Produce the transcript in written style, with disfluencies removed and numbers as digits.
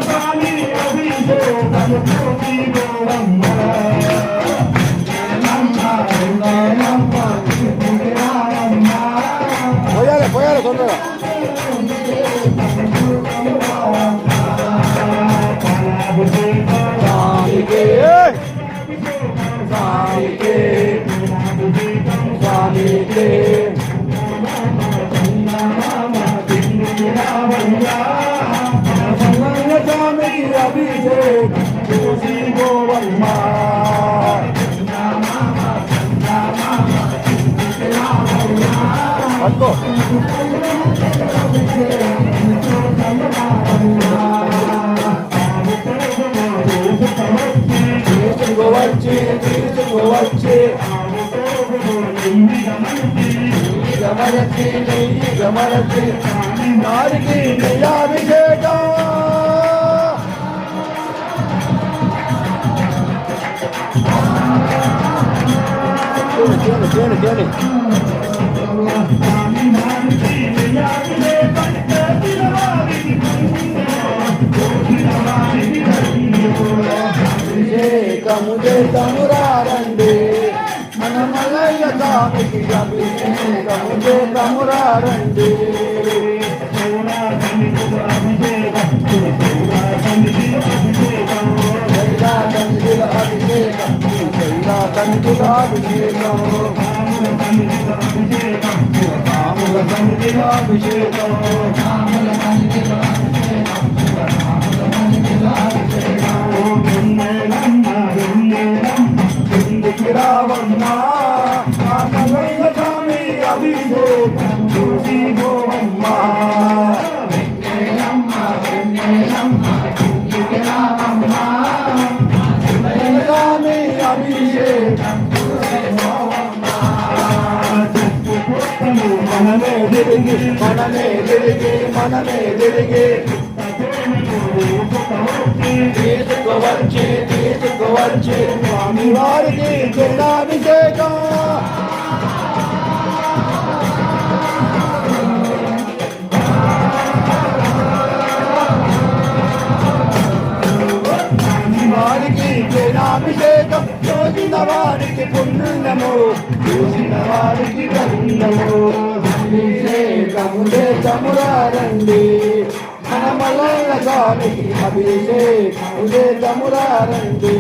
స్వామికి అభిషేకం పోయాలి తొందరగా పట్టుకో వచ్చి గమనచి నారికి అభిషేకం చేయండి అభిషేకము చేతమురారండి మన మల్లయ్య స్వామికి అభిషేకము చేతమురారండి రావమ్మా స్వామి అభిషేకం చూసి గోవమ్మా స్వామి అభిషేకం మనమే తిరిగి తీసుకువచ్చి స్వామి వారికి జలాభిషేకం వారికి జలాభిషేకం చూసిన వారికి పుణ్యము చూసిన వారికి పుణ్యము అభిషేకము చేతమురారండి మన మల్లయ్య స్వామికి అభిషేకము చేతమురారండి